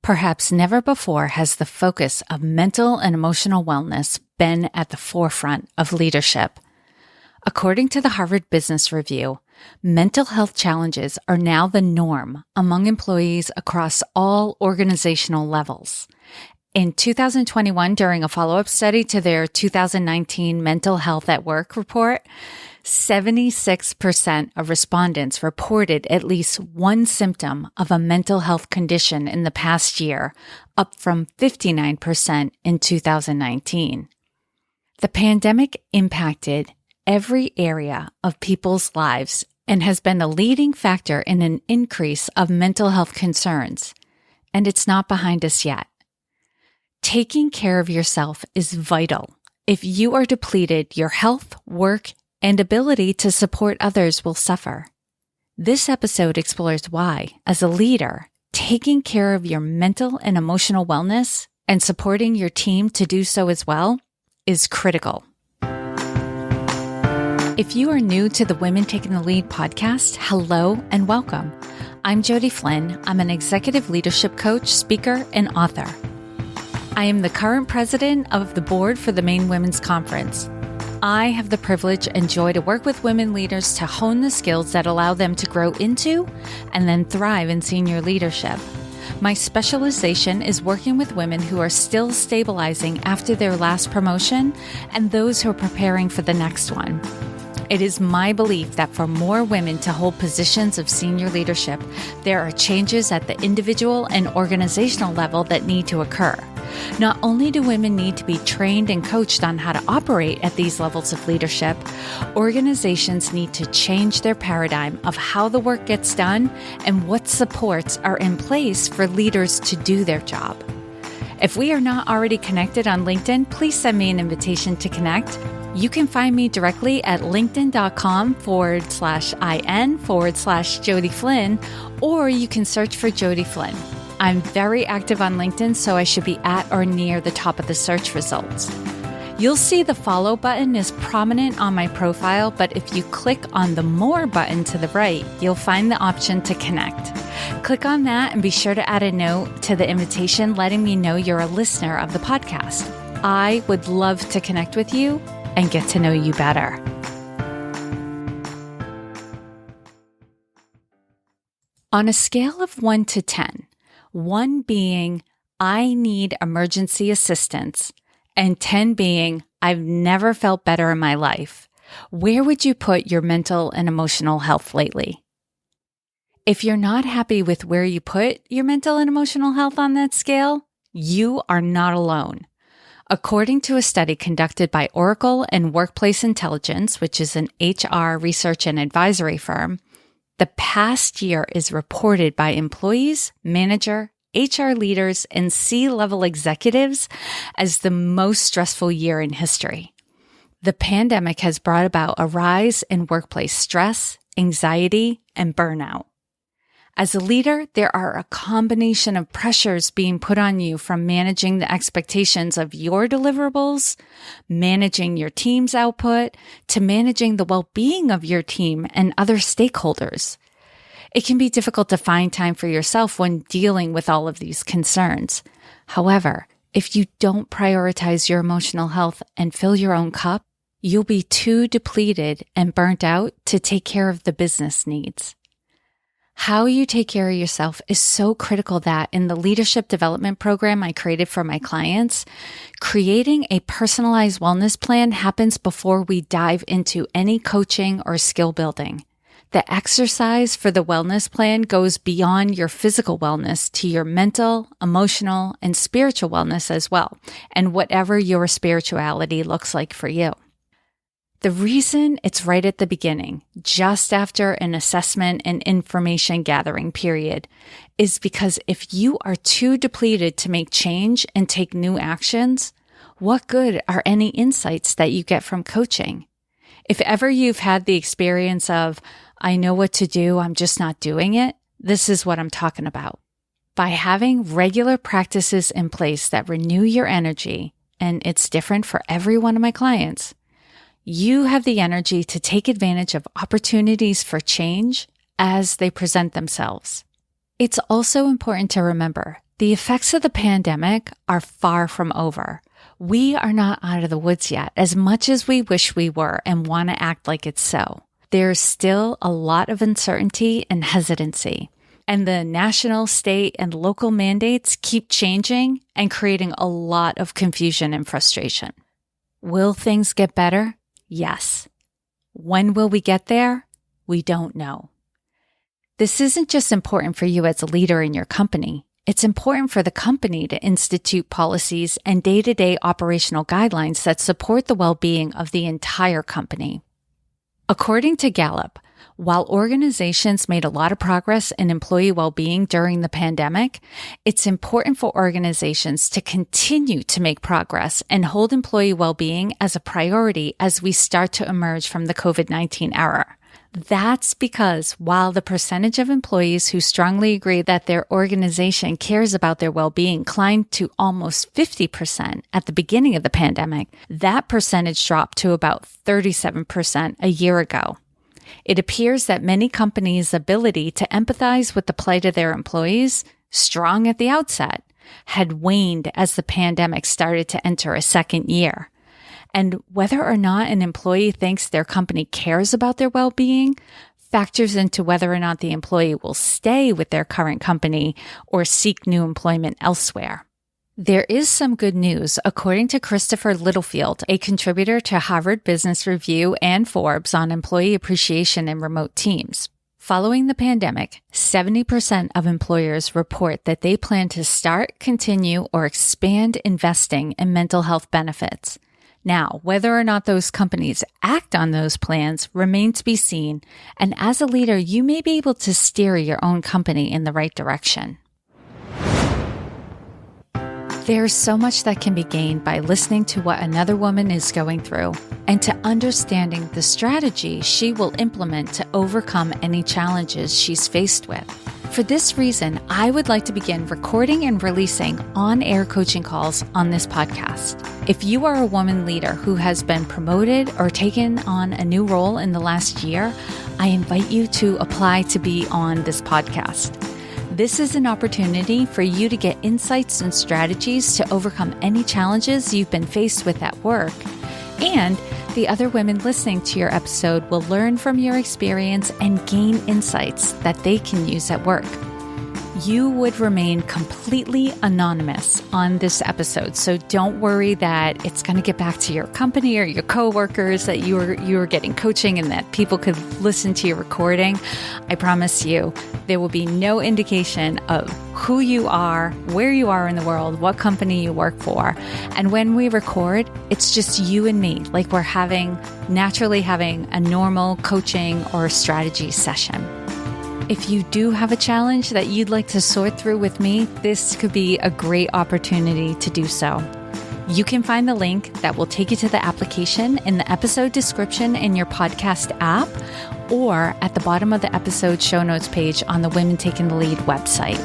Perhaps never before has the focus of mental and emotional wellness been at the forefront of leadership. According to the Harvard Business Review, mental health challenges are now the norm among employees across all organizational levels. In 2021, during a follow-up study to their 2019 Mental Health at Work report, 76% of respondents reported at least one symptom of a mental health condition in the past year, up from 59% in 2019. The pandemic impacted every area of people's lives and has been a leading factor in an increase of mental health concerns, and it's not behind us yet. Taking care of yourself is vital. If you are depleted, your health, work, and ability to support others will suffer. This episode explores why, as a leader, taking care of your mental and emotional wellness and supporting your team to do so as well is critical. If you are new to the Women Taking the Lead podcast, hello and welcome. I'm Jody Flynn. I'm an executive leadership coach, speaker, and author. I am the current president of the board for the Maine Women's Conference. I have the privilege and joy to work with women leaders to hone the skills that allow them to grow into and then thrive in senior leadership. My specialization is working with women who are still stabilizing after their last promotion and those who are preparing for the next one. It is my belief that for more women to hold positions of senior leadership, there are changes at the individual and organizational level that need to occur. Not only do women need to be trained and coached on how to operate at these levels of leadership, organizations need to change their paradigm of how the work gets done and what supports are in place for leaders to do their job. If we are not already connected on LinkedIn, please send me an invitation to connect. You can find me directly at linkedin.com/in/Jody Flynn, or you can search for Jody Flynn. I'm very active on LinkedIn, so I should be at or near the top of the search results. You'll see the follow button is prominent on my profile, but if you click on the more button to the right, you'll find the option to connect. Click on that and be sure to add a note to the invitation letting me know you're a listener of the podcast. I would love to connect with you and get to know you better. On a scale of 1 to 10, 1 being, I need emergency assistance, and 10 being, I've never felt better in my life, where would you put your mental and emotional health lately? If you're not happy with where you put your mental and emotional health on that scale, you are not alone. According to a study conducted by Oracle and Workplace Intelligence, which is an HR research and advisory firm, the past year is reported by employees, manager, HR leaders, and C-level executives as the most stressful year in history. The pandemic has brought about a rise in workplace stress, anxiety, and burnout. As a leader, there are a combination of pressures being put on you from managing the expectations of your deliverables, managing your team's output, to managing the well-being of your team and other stakeholders. It can be difficult to find time for yourself when dealing with all of these concerns. However, if you don't prioritize your emotional health and fill your own cup, you'll be too depleted and burnt out to take care of the business needs. How you take care of yourself is so critical that in the leadership development program I created for my clients, creating a personalized wellness plan happens before we dive into any coaching or skill building. The exercise for the wellness plan goes beyond your physical wellness to your mental, emotional, and spiritual wellness as well, and whatever your spirituality looks like for you. The reason it's right at the beginning, just after an assessment and information gathering period, is because if you are too depleted to make change and take new actions, what good are any insights that you get from coaching? If ever you've had the experience of, I know what to do, I'm just not doing it, this is what I'm talking about. By having regular practices in place that renew your energy, and it's different for every one of my clients, you have the energy to take advantage of opportunities for change as they present themselves. It's also important to remember The effects of the pandemic are far from over. We are not out of the woods yet, as much as we wish we were and want to act like it's so. There's still a lot of uncertainty and hesitancy, and the national, state, and local mandates keep changing and creating a lot of confusion and frustration. Will things get better? Yes. When will we get there? We don't know. This isn't just important for you as a leader in your company. It's important for the company to institute policies and day-to-day operational guidelines that support the well-being of the entire company. According to Gallup, while organizations made a lot of progress in employee well-being during the pandemic, it's important for organizations to continue to make progress and hold employee well-being as a priority as we start to emerge from the COVID-19 era. That's because while the percentage of employees who strongly agree that their organization cares about their well-being climbed to almost 50% at the beginning of the pandemic, that percentage dropped to about 37% a year ago. It appears that many companies' ability to empathize with the plight of their employees, strong at the outset, had waned as the pandemic started to enter a second year. And whether or not an employee thinks their company cares about their well-being factors into whether or not the employee will stay with their current company or seek new employment elsewhere. There is some good news, according to Christopher Littlefield, a contributor to Harvard Business Review and Forbes on employee appreciation in remote teams. Following the pandemic, 70% of employers report that they plan to start, continue, or expand investing in mental health benefits. Now, whether or not those companies act on those plans remains to be seen, and as a leader, you may be able to steer your own company in the right direction. There's so much that can be gained by listening to what another woman is going through and to understanding the strategy she will implement to overcome any challenges she's faced with. For this reason, I would like to begin recording and releasing on-air coaching calls on this podcast. If you are a woman leader who has been promoted or taken on a new role in the last year, I invite you to apply to be on this podcast. This is an opportunity for you to get insights and strategies to overcome any challenges you've been faced with at work. And the other women listening to your episode will learn from your experience and gain insights that they can use at work. You would remain completely anonymous on this episode, so don't worry that it's going to get back to your company or your coworkers that you're getting coaching and that people could listen to your recording. I promise you, there will be no indication of who you are, where you are in the world, what company you work for. And when we record, it's just you and me, like we're naturally having a normal coaching or strategy session. If you do have a challenge that you'd like to sort through with me, this could be a great opportunity to do so. You can find the link that will take you to the application in the episode description in your podcast app or at the bottom of the episode show notes page on the Women Taking the Lead website.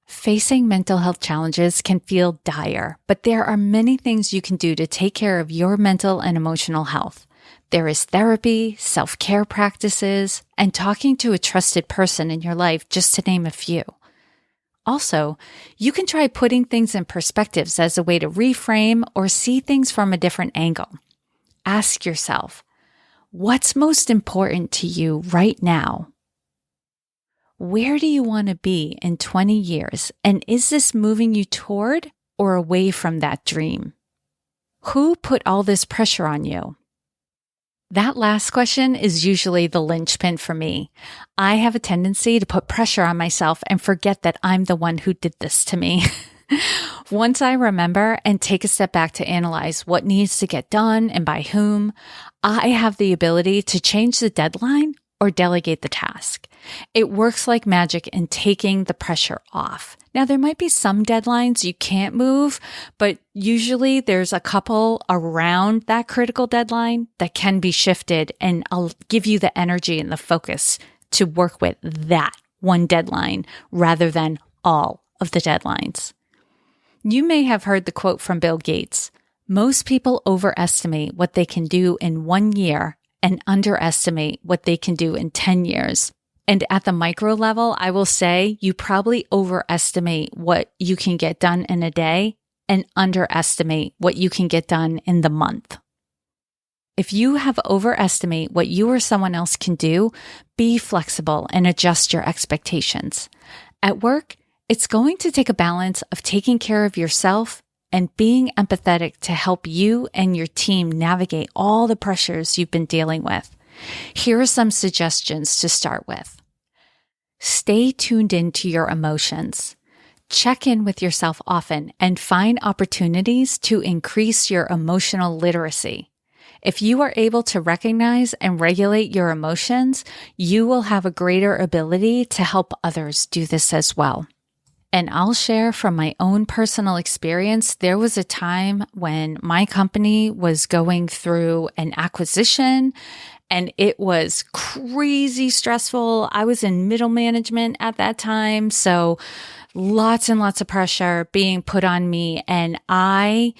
Facing mental health challenges can feel dire, but there are many things you can do to take care of your mental and emotional health. There is therapy, self-care practices, and talking to a trusted person in your life, just to name a few. Also, you can try putting things in perspectives as a way to reframe or see things from a different angle. Ask yourself, what's most important to you right now? Where do you want to be in 20 years? And is this moving you toward or away from that dream? Who put all this pressure on you? That last question is usually the linchpin for me. I have a tendency to put pressure on myself and forget that I'm the one who did this to me. Once I remember and take a step back to analyze what needs to get done and by whom, I have the ability to change the deadline or delegate the task. It works like magic in taking the pressure off. Now, there might be some deadlines you can't move, but usually there's a couple around that critical deadline that can be shifted, and I'll give you the energy and the focus to work with that one deadline rather than all of the deadlines. You may have heard the quote from Bill Gates, "Most people overestimate what they can do in 1 year and underestimate what they can do in 10 years. And at the micro level, I will say you probably overestimate what you can get done in a day and underestimate what you can get done in the month. If you have overestimate what you or someone else can do, be flexible and adjust your expectations. At work, it's going to take a balance of taking care of yourself and being empathetic to help you and your team navigate all the pressures you've been dealing with. Here are some suggestions to start with. Stay tuned into your emotions. Check in with yourself often and find opportunities to increase your emotional literacy. If you are able to recognize and regulate your emotions, you will have a greater ability to help others do this as well. And I'll share from my own personal experience, there was a time when my company was going through an acquisition and it was crazy stressful. I was in middle management at that time, so lots and lots of pressure being put on me. And I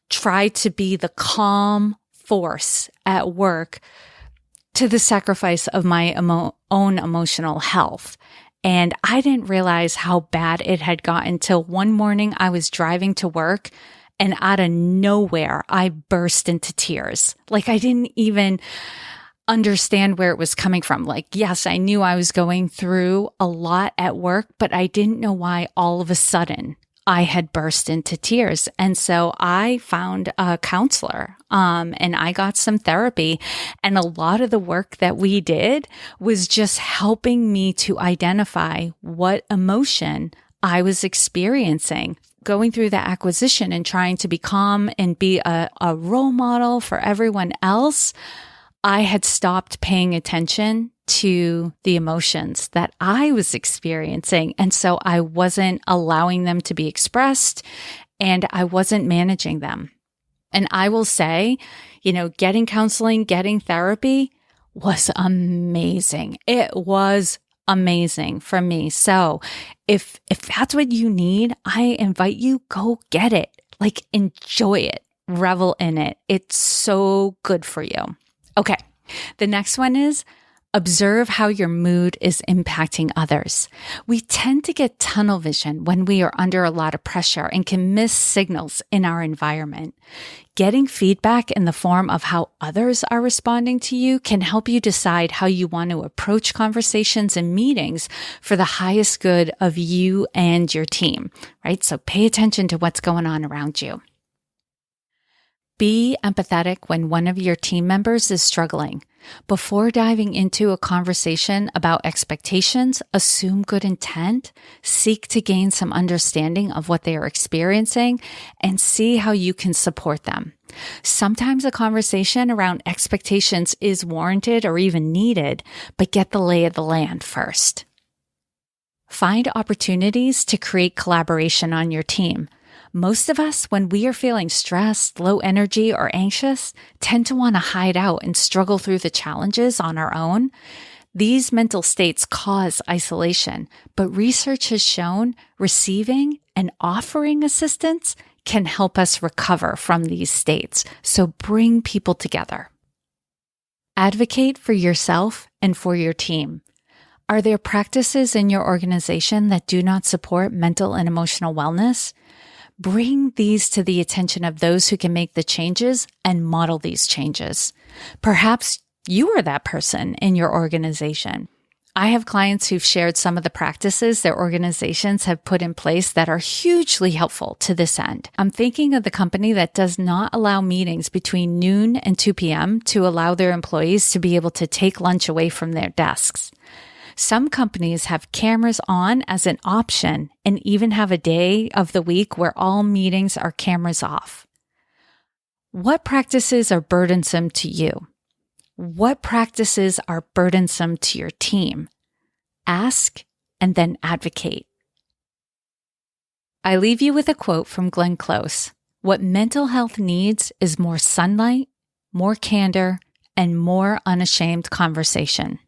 tried to be the calm force at work to the sacrifice of my own emotional health. And I didn't realize how bad it had gotten till one morning I was driving to work and out of nowhere, I burst into tears. Like I didn't even understand where it was coming from. Like, yes, I knew I was going through a lot at work, but I didn't know why all of a sudden I had burst into tears. And so I found a counselor, and I got some therapy. And a lot of the work that we did was just helping me to identify what emotion I was experiencing. Going through the acquisition and trying to be calm and be a role model for everyone else, I had stopped paying attention to the emotions that I was experiencing. And so I wasn't allowing them to be expressed and I wasn't managing them. And I will say, getting counseling, getting therapy was amazing. It was amazing for me. So if that's what you need, I invite you, go get it. Like enjoy it, revel in it. It's so good for you. Okay. The next one is observe how your mood is impacting others. We tend to get tunnel vision when we are under a lot of pressure and can miss signals in our environment. Getting feedback in the form of how others are responding to you can help you decide how you want to approach conversations and meetings for the highest good of you and your team, right? So pay attention to what's going on around you. Be empathetic when one of your team members is struggling. Before diving into a conversation about expectations, assume good intent, seek to gain some understanding of what they are experiencing, and see how you can support them. Sometimes a conversation around expectations is warranted or even needed, but get the lay of the land first. Find opportunities to create collaboration on your team. Most of us, when we are feeling stressed, low energy, or anxious, tend to want to hide out and struggle through the challenges on our own. These mental states cause isolation, but research has shown receiving and offering assistance can help us recover from these states. So bring people together. Advocate for yourself and for your team. Are there practices in your organization that do not support mental and emotional wellness? Bring these to the attention of those who can make the changes and model these changes. Perhaps you are that person in your organization. I have clients who've shared some of the practices their organizations have put in place that are hugely helpful to this end. I'm thinking of the company that does not allow meetings between noon and 2 p.m. to allow their employees to be able to take lunch away from their desks. Some companies have cameras on as an option and even have a day of the week where all meetings are cameras off. What practices are burdensome to you? What practices are burdensome to your team? Ask and then advocate. I leave you with a quote from Glenn Close. What mental health needs is more sunlight, more candor, and more unashamed conversation.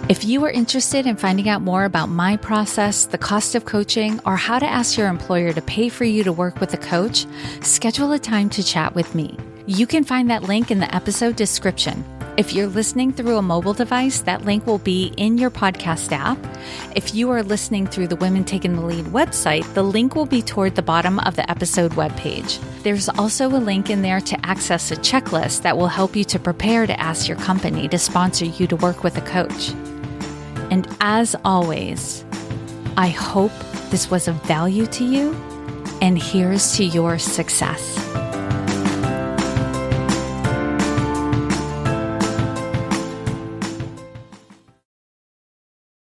If you are interested in finding out more about my process, the cost of coaching, or how to ask your employer to pay for you to work with a coach, schedule a time to chat with me. You can find that link in the episode description. If you're listening through a mobile device, that link will be in your podcast app. If you are listening through the Women Taking the Lead website, the link will be toward the bottom of the episode webpage. There's also a link in there to access a checklist that will help you to prepare to ask your company to sponsor you to work with a coach. And as always, I hope this was of value to you, and here's to your success.